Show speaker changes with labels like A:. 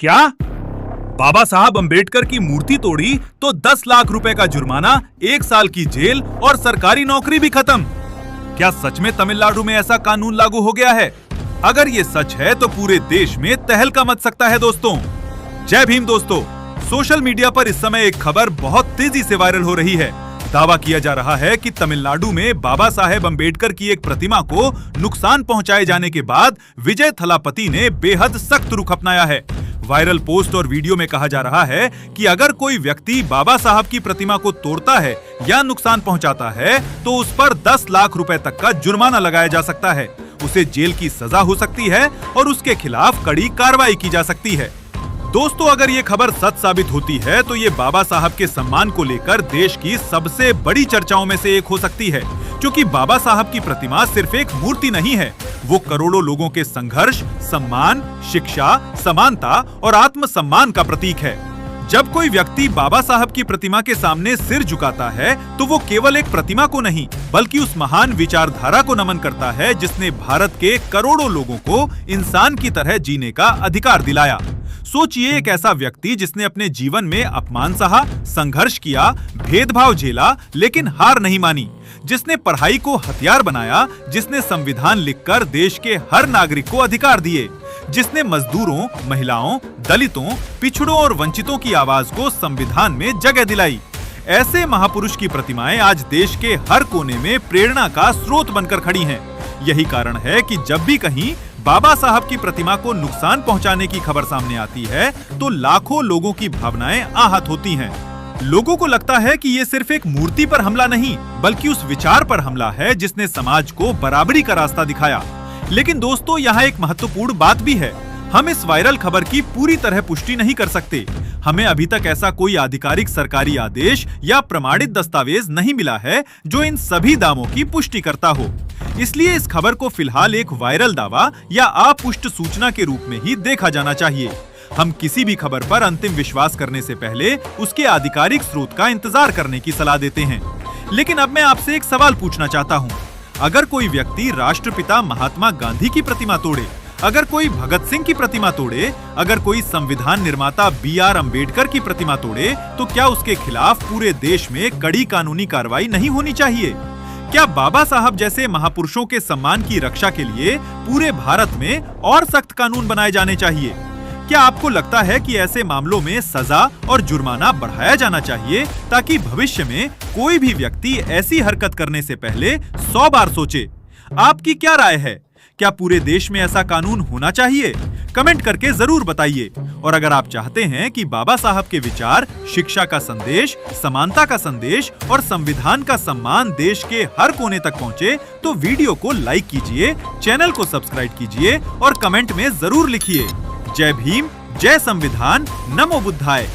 A: क्या? बाबा साहब अंबेडकर की मूर्ति तोड़ी तो 10 लाख रुपए का जुर्माना, 1 साल की जेल और सरकारी नौकरी भी खत्म। क्या सच में तमिलनाडु में ऐसा कानून लागू हो गया है? अगर ये सच है तो पूरे देश में तहलका मच सकता है दोस्तों। जय भीम दोस्तों। सोशल मीडिया पर इस समय एक खबर बहुत तेजी से वायरल हो रही है। दावा किया जा रहा है कि तमिलनाडु में बाबा साहेब अंबेडकर की एक प्रतिमा को नुकसान पहुंचाए जाने के बाद विजय थलापति ने बेहद सख्त रुख अपनाया है। वायरल पोस्ट और वीडियो में कहा जा रहा है कि अगर कोई व्यक्ति बाबा साहब की प्रतिमा को तोड़ता है या नुकसान पहुंचाता है तो उस पर 10 लाख रुपए तक का जुर्माना लगाया जा सकता है, उसे जेल की सजा हो सकती है और उसके खिलाफ कड़ी कार्रवाई की जा सकती है। दोस्तों, अगर ये खबर सच साबित होती है तो ये बाबा साहब के सम्मान को लेकर देश की सबसे बड़ी चर्चाओं में से एक हो सकती है, क्योंकि बाबा साहब की प्रतिमा सिर्फ एक मूर्ति नहीं है, वो करोड़ों लोगों के संघर्ष, सम्मान, शिक्षा, समानता और आत्मसम्मान का प्रतीक है। जब कोई व्यक्ति बाबा साहब की प्रतिमा के सामने सिर झुकाता है तो वो केवल एक प्रतिमा को नहीं बल्कि उस महान विचारधारा को नमन करता है जिसने भारत के करोड़ों लोगों को इंसान की तरह जीने का अधिकार दिलाया। सोचिए, एक ऐसा व्यक्ति जिसने अपने जीवन में अपमान सहा, संघर्ष किया, भेदभाव झेला लेकिन हार नहीं मानी, जिसने पढ़ाई को हथियार बनाया, जिसने संविधान लिखकर देश के हर नागरिक को अधिकार दिए, जिसने मजदूरों, महिलाओं, दलितों, पिछड़ों और वंचितों की आवाज को संविधान में जगह दिलाई। ऐसे महापुरुष की प्रतिमाएं आज देश के हर कोने में प्रेरणा का स्रोत बनकर खड़ी हैं। यही कारण है कि जब भी कहीं बाबा साहब की प्रतिमा को नुकसान पहुंचाने की खबर सामने आती है तो लाखों लोगों की भावनाएं आहत होती हैं। लोगों को लगता है कि ये सिर्फ एक मूर्ति पर हमला नहीं बल्कि उस विचार पर हमला है जिसने समाज को बराबरी का रास्ता दिखाया। लेकिन दोस्तों, यहाँ एक महत्वपूर्ण बात भी है। हम इस वायरल खबर की पूरी तरह पुष्टि नहीं कर सकते। हमें अभी तक ऐसा कोई आधिकारिक सरकारी आदेश या प्रमाणित दस्तावेज नहीं मिला है जो इन सभी दावों की पुष्टि करता हो। इसलिए इस खबर को फिलहाल एक वायरल दावा या अपुष्ट सूचना के रूप में ही देखा जाना चाहिए। हम किसी भी खबर पर अंतिम विश्वास करने से पहले उसके आधिकारिक स्रोत का इंतजार करने की सलाह देते हैं। लेकिन अब मैं आपसे एक सवाल पूछना चाहता हूँ। अगर कोई व्यक्ति राष्ट्रपिता महात्मा गांधी की प्रतिमा तोड़े, अगर कोई भगत सिंह की प्रतिमा तोड़े, अगर कोई संविधान निर्माता BR अम्बेडकर की प्रतिमा तोड़े, तो क्या उसके खिलाफ पूरे देश में कड़ी कानूनी कार्रवाई नहीं होनी चाहिए? क्या बाबा साहब जैसे महापुरुषों के सम्मान की रक्षा के लिए पूरे भारत में और सख्त कानून बनाए जाने चाहिए? क्या आपको लगता है कि ऐसे मामलों में सजा और जुर्माना बढ़ाया जाना चाहिए ताकि भविष्य में कोई भी व्यक्ति ऐसी हरकत करने से पहले 100 बार सोचे? आपकी क्या राय है? क्या पूरे देश में ऐसा कानून होना चाहिए? कमेंट करके जरूर बताइए। और अगर आप चाहते हैं कि बाबा साहब के विचार, शिक्षा का संदेश, समानता का संदेश और संविधान का सम्मान देश के हर कोने तक पहुंचे, तो वीडियो को लाइक कीजिए, चैनल को सब्सक्राइब कीजिए और कमेंट में जरूर लिखिए। जय भीम, जय संविधान, नमो बुद्धाय।